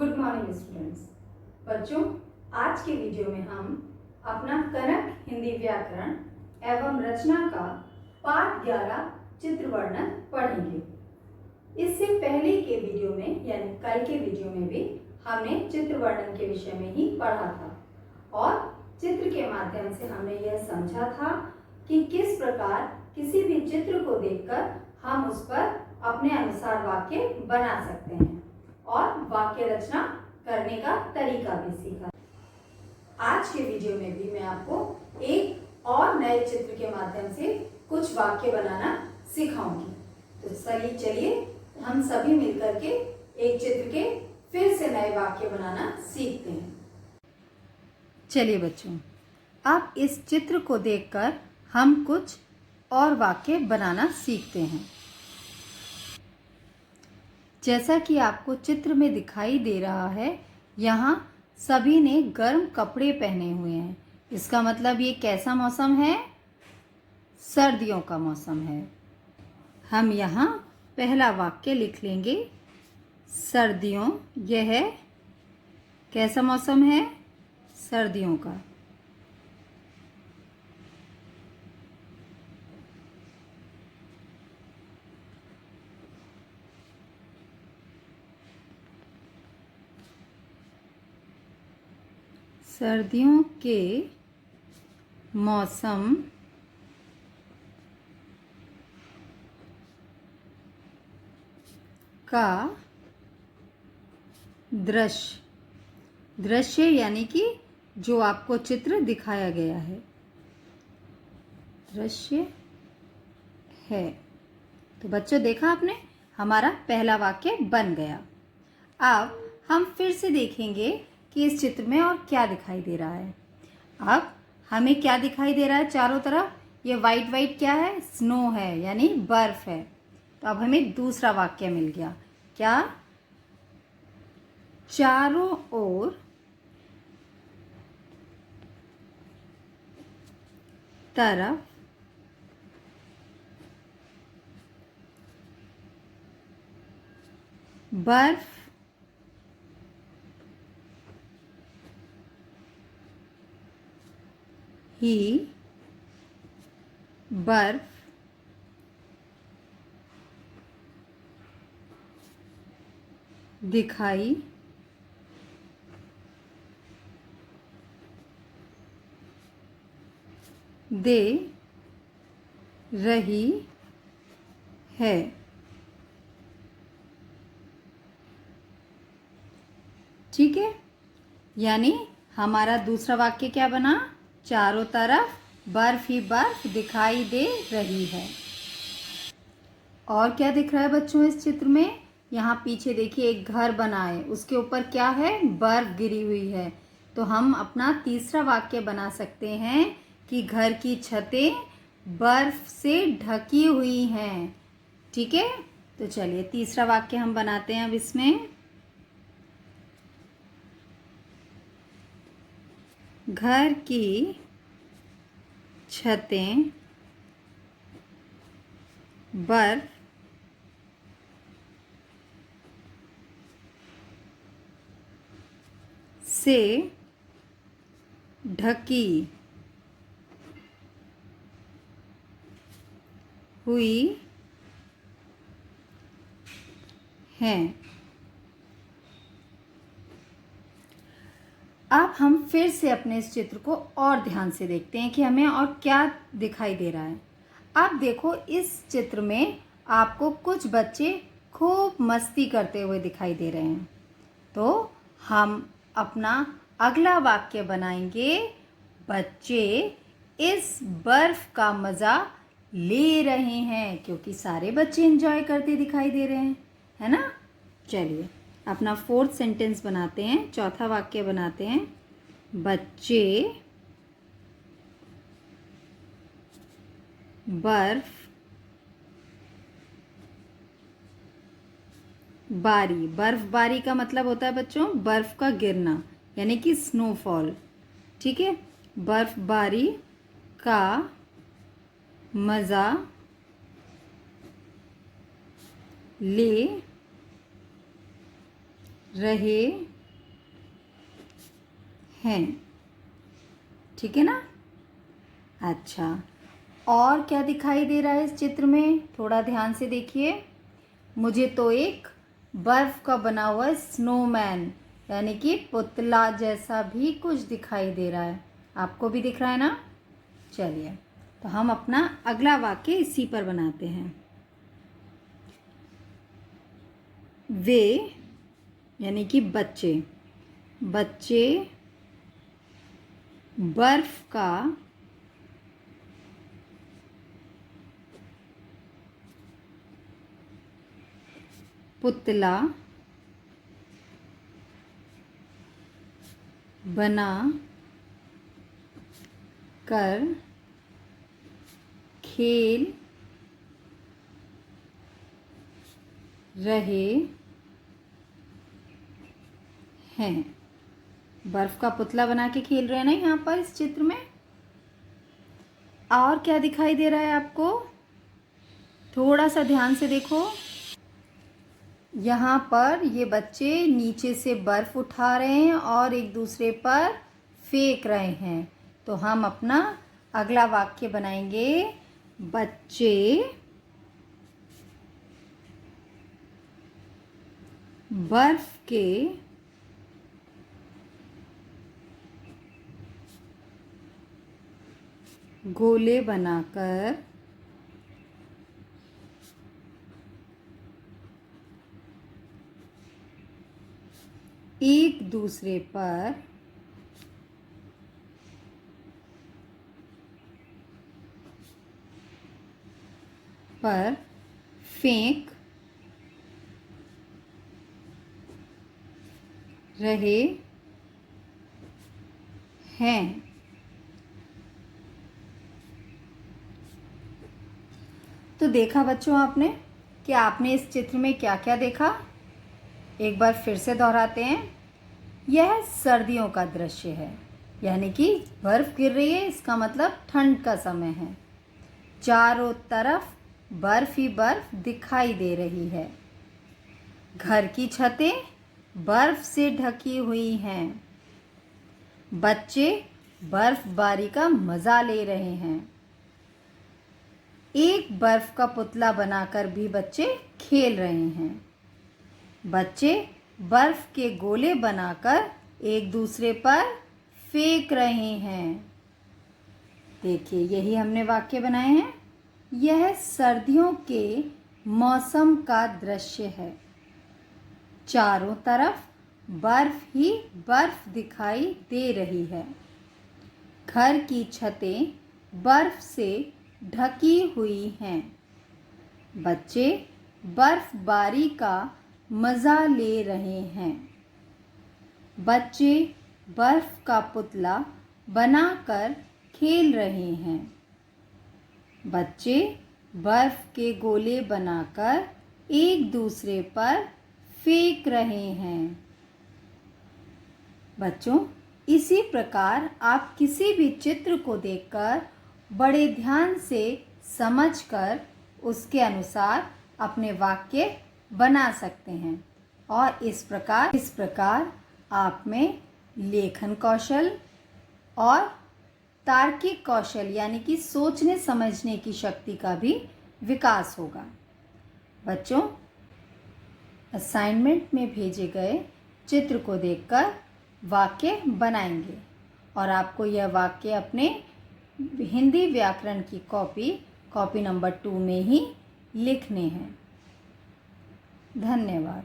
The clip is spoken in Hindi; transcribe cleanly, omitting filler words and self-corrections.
Good morning students. बच्चों, आज के वीडियो में हम अपना कनक हिंदी व्याकरण एवं रचना का पाठ 11 चित्र वर्णन पढ़ेंगे। इससे पहले के वीडियो में यानी कल के वीडियो में भी हमने चित्र वर्णन के विषय में ही पढ़ा था और चित्र के माध्यम से हमने यह समझा था कि किस प्रकार किसी भी चित्र को देखकर हम उस पर अपने अनुसार वाक्य बना सकते हैं और वाक्य रचना करने का तरीका भी सीखा। आज के वीडियो में भी मैं आपको एक और नए चित्र के माध्यम से कुछ वाक्य बनाना सिखाऊंगी। तो चलिए हम सभी मिलकर के एक चित्र के फिर से नए वाक्य बनाना सीखते हैं। चलिए बच्चों, अब इस चित्र को देखकर हम कुछ और वाक्य बनाना सीखते हैं। जैसा कि आपको चित्र में दिखाई दे रहा है, यहाँ सभी ने गर्म कपड़े पहने हुए हैं। इसका मतलब ये कैसा मौसम है? सर्दियों का मौसम है। हम यहाँ पहला वाक्य लिख लेंगे। सर्दियों, यह है कैसा मौसम है? सर्दियों का। सर्दियों के मौसम का दृश्य यानी कि जो आपको चित्र दिखाया गया है, दृश्य है। तो बच्चों, देखा आपने, हमारा पहला वाक्य बन गया। अब हम फिर से देखेंगे कि इस चित्र में और क्या दिखाई दे रहा है। अब हमें क्या दिखाई दे रहा है चारों तरफ? ये वाइट वाइट क्या है? स्नो है, यानी बर्फ है। तो अब हमें दूसरा वाक्य मिल गया। क्या? चारों ओर तरफ बर्फ ही बर्फ दिखाई दे रही है। ठीक है, यानी हमारा दूसरा वाक्य क्या बना? चारों तरफ बर्फ ही बर्फ दिखाई दे रही है। और क्या दिख रहा है बच्चों इस चित्र में? यहाँ पीछे देखिए एक घर बना है, उसके ऊपर क्या है? बर्फ गिरी हुई है। तो हम अपना तीसरा वाक्य बना सकते हैं कि घर की छतें बर्फ से ढकी हुई हैं। ठीक है, तो चलिए तीसरा वाक्य हम बनाते हैं अब इसमें। घर की छतें बर्फ से ढकी हुई हैं। अब हम फिर से अपने इस चित्र को और ध्यान से देखते हैं कि हमें और क्या दिखाई दे रहा है। अब देखो, इस चित्र में आपको कुछ बच्चे खूब मस्ती करते हुए दिखाई दे रहे हैं। तो हम अपना अगला वाक्य बनाएंगे। बच्चे इस बर्फ का मज़ा ले रहे हैं, क्योंकि सारे बच्चे एंजॉय करते दिखाई दे रहे हैं, है ना? चलिए अपना फोर्थ सेंटेंस बनाते हैं, चौथा वाक्य बनाते हैं। बच्चे बर्फ बारी, बर्फबारी का मतलब होता है बच्चों बर्फ का गिरना, यानी कि स्नोफॉल। ठीक है, बर्फबारी का मज़ा ले रहे हैं। ठीक है ना। अच्छा, और क्या दिखाई दे रहा है इस चित्र में, थोड़ा ध्यान से देखिए। मुझे तो एक बर्फ का बना हुआ स्नोमैन यानी कि पुतला जैसा भी कुछ दिखाई दे रहा है। आपको भी दिख रहा है ना। चलिए, तो हम अपना अगला वाक्य इसी पर बनाते हैं। वे यानी कि बच्चे, बच्चे बर्फ का पुतला बना कर खेल रहे हैं। बर्फ का पुतला बना के खेल रहे हैं ना यहाँ पर इस चित्र में। और क्या दिखाई दे रहा है आपको, थोड़ा सा ध्यान से देखो। यहाँ पर ये बच्चे नीचे से बर्फ उठा रहे हैं और एक दूसरे पर फेंक रहे हैं। तो हम अपना अगला वाक्य बनाएंगे, बच्चे बर्फ के गोले बनाकर एक दूसरे पर फेंक रहे हैं। तो देखा बच्चों आपने कि आपने इस चित्र में क्या क्या देखा। एक बार फिर से दोहराते हैं। यह सर्दियों का दृश्य है, यानी कि बर्फ गिर रही है, इसका मतलब ठंड का समय है। चारों तरफ बर्फ ही बर्फ दिखाई दे रही है। घर की छतें बर्फ से ढकी हुई हैं। बच्चे बर्फबारी का मजा ले रहे हैं। एक बर्फ का पुतला बनाकर भी बच्चे खेल रहे हैं। बच्चे बर्फ के गोले बनाकर एक दूसरे पर फेंक रहे हैं। देखिए, यही हमने वाक्य बनाए हैं। यह सर्दियों के मौसम का दृश्य है। चारों तरफ बर्फ ही बर्फ दिखाई दे रही है। घर की छतें बर्फ से ढकी हुई हैं। बच्चे बर्फबारी का मज़ा ले रहे हैं। बच्चे बर्फ का पुतला बनाकर खेल रहे हैं। बच्चे बर्फ के गोले बनाकर एक दूसरे पर फेंक रहे हैं। बच्चों, इसी प्रकार आप किसी भी चित्र को देखकर बड़े ध्यान से समझकर उसके अनुसार अपने वाक्य बना सकते हैं और इस प्रकार आप में लेखन कौशल और तार्किक कौशल यानी कि सोचने समझने की शक्ति का भी विकास होगा। बच्चों, असाइनमेंट में भेजे गए चित्र को देखकर वाक्य बनाएंगे और आपको यह वाक्य अपने हिंदी व्याकरण की कॉपी नंबर 2 में ही लिखने हैं। धन्यवाद।